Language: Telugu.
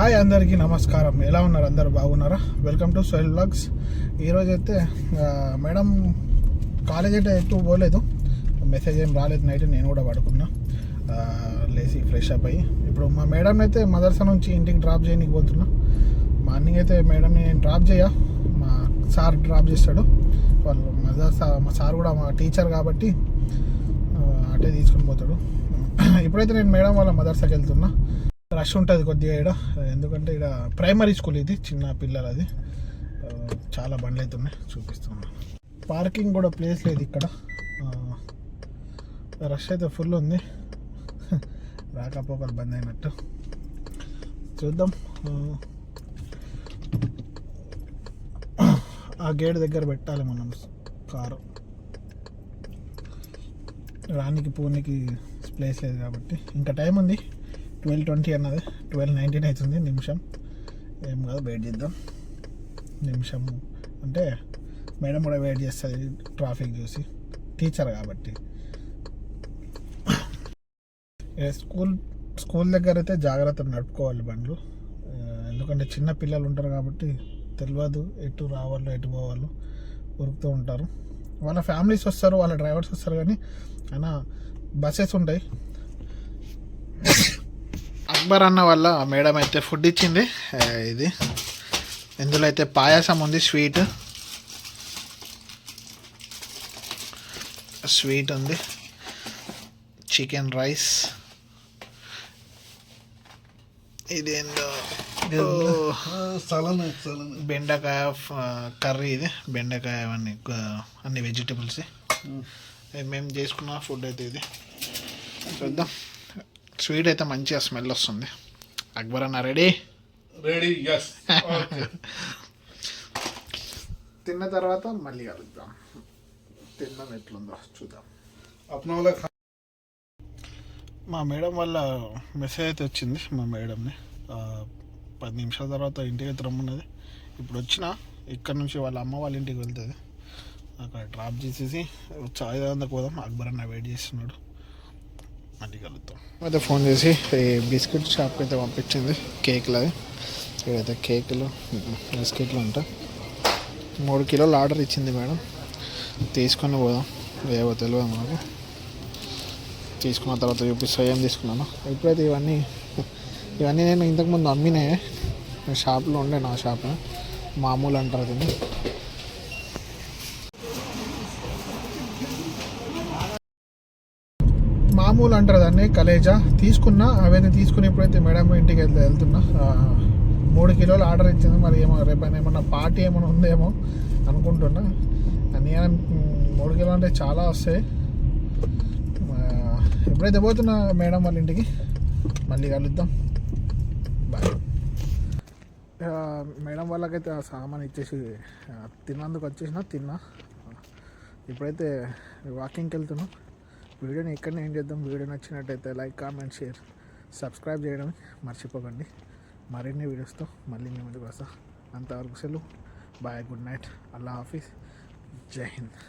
హాయ్ అందరికీ నమస్కారం. ఎలా ఉన్నారు? అందరు బాగున్నారా? Welcome to Sohel vlogs. ఈరోజు అయితే మేడం కాలేజ్ అయితే ఎక్కువ పోలేదు, మెసేజ్ ఏం రాలేదు. నైట్ నేను కూడా పడుకున్నా, లేచి ఫ్రెష్ అప్ అయ్యి ఇప్పుడు మా మేడం అయితే మదర్సా నుంచి ఇంటికి డ్రాప్ చేయడానికి పోతున్నా. మార్నింగ్ అయితే మేడంని నేను డ్రాప్ మా సార్ డ్రాప్ చేస్తాడు. వాళ్ళు మదర్సా, మా సార్ కూడా మా టీచర్ కాబట్టి అటే తీసుకుని పోతాడు. ఇప్పుడైతే నేను మేడం వాళ్ళ మదర్సాకి వెళ్తున్నా. రష్ ఉంటుంది కొద్దిగా ఇక్కడ, ఎందుకంటే ఇక్కడ ప్రైమరీ స్కూల్, ఇది చిన్న పిల్లలది. చాలా బండ్లు అయితే ఉన్నాయి, చూపిస్తున్నాను. పార్కింగ్ కూడా ప్లేస్ లేదు ఇక్కడ, రష్ అయితే ఫుల్ ఉంది. రాకపోకలు బంద్ అయినట్టు. చూద్దాం. ఆ గేట్ దగ్గర పెట్టాలి మనం కారు, రానికి పోనీకి ప్లేస్ లేదు కాబట్టి. ఇంకా టైం ఉంది, 12:20 అన్నది, 12:19 అవుతుంది. నిమిషం ఏం కాదు, వెయిట్ చేద్దాం. నిమిషం అంటే మేడం కూడా వెయిట్ చేస్తుంది ట్రాఫిక్ చూసి, టీచర్ కాబట్టి. స్కూల్ దగ్గర అయితే జాగ్రత్త నడుపుకోవాలి బండ్లు, ఎందుకంటే చిన్న పిల్లలు ఉంటారు కాబట్టి తెలియదు ఎటు రావాలో ఎటు పోవాలో, ఉరుకుతూ ఉంటారు. వాళ్ళ ఫ్యామిలీస్ వస్తారు, వాళ్ళ డ్రైవర్స్ వస్తారు, కానీ అయినా బస్సెస్ ఉంటాయి. అక్బర్ అన్న వల్ల మేడం అయితే ఫుడ్ ఇచ్చింది. ఇది ఇందులో అయితే పాయసం ఉంది, స్వీట్ ఉంది, చికెన్ రైస్, ఇది ఏందో బెండకాయ కర్రీ, ఇది బెండకాయ, అన్ని వెజిటబుల్స్ మేము చేసుకున్న ఫుడ్ అయితే ఇది. చూద్దాం. స్వీట్ అయితే మంచిగా స్మెల్ వస్తుంది. అక్బర్ అన్న రెడీ? తిన్న తర్వాత మళ్ళీ కలుద్దాం, తిన్నాం ఎట్లుందో చూద్దాం. మా మేడం వల్ల మెసేజ్ అయితే వచ్చింది. మా మేడంని 10 నిమిషాల తర్వాత ఇంటికి అయితే రమ్మన్నది. ఇప్పుడు వచ్చిన ఇక్కడ నుంచి వాళ్ళ అమ్మ వాళ్ళ ఇంటికి వెళ్తుంది. అక్కడ డ్రాప్ చేసేసి చాయ్ దానికి పోదాం. అక్బర్ అన్న వెయిట్ చేస్తున్నాడు, మళ్ళీ కలుద్దాం. అయితే ఫోన్ చేసి బిస్కెట్ షాప్కి అయితే పంపించింది. కేక్లు, ఇక్కడైతే కేకులు బిస్కెట్లు ఉంటాయి. 3 కిలోలు ఆర్డర్ ఇచ్చింది మేడం. తీసుకొని పోదాం, ఏవో తెలియదు మనకు. తీసుకున్న తర్వాత చూపిస్తా ఏం తీసుకున్నాను. ఇప్పుడైతే ఇవన్నీ నేను ఇంతకుముందు అమ్మినే షాప్లో ఉండే, నా షాప్ మామూలు అంటారు దీన్ని. మామూలు అంటారు దాన్ని, కలేజా తీసుకున్నా. అవన్నీ తీసుకుని ఇప్పుడైతే మేడం ఇంటికి వెళ్తున్నా. 3 కిలోలు ఆర్డర్ ఇచ్చింది. మరి ఏమో రేపైనా ఏమన్నా పార్టీ ఏమైనా ఉందేమో అనుకుంటున్నా. నేను 3 కిలోలు అంటే చాలా వస్తాయి. ఎప్పుడైతే పోతున్నా మేడం వాళ్ళ ఇంటికి, మళ్ళీ కలుద్దాం. బాయ్. మేడం వాళ్ళకైతే ఆ సామాన్ ఇచ్చేసి తిన్నందుకు వచ్చేసిన, తిన్నా. ఇప్పుడైతే వాకింగ్కి వెళ్తున్నాం. వీడియోని ఇక్కడనే ఏం చేద్దాం. వీడియో నచ్చినట్టయితే లైక్, కామెంట్, షేర్, సబ్స్క్రైబ్ చేయడం మర్చిపోకండి. మరిన్ని వీడియోస్తో మళ్ళీ మీ ముందుకు వస్తా. అంతవరకు సెలవు. బాయ్, గుడ్ నైట్, అల్లా హాఫీజ్, జై హింద్.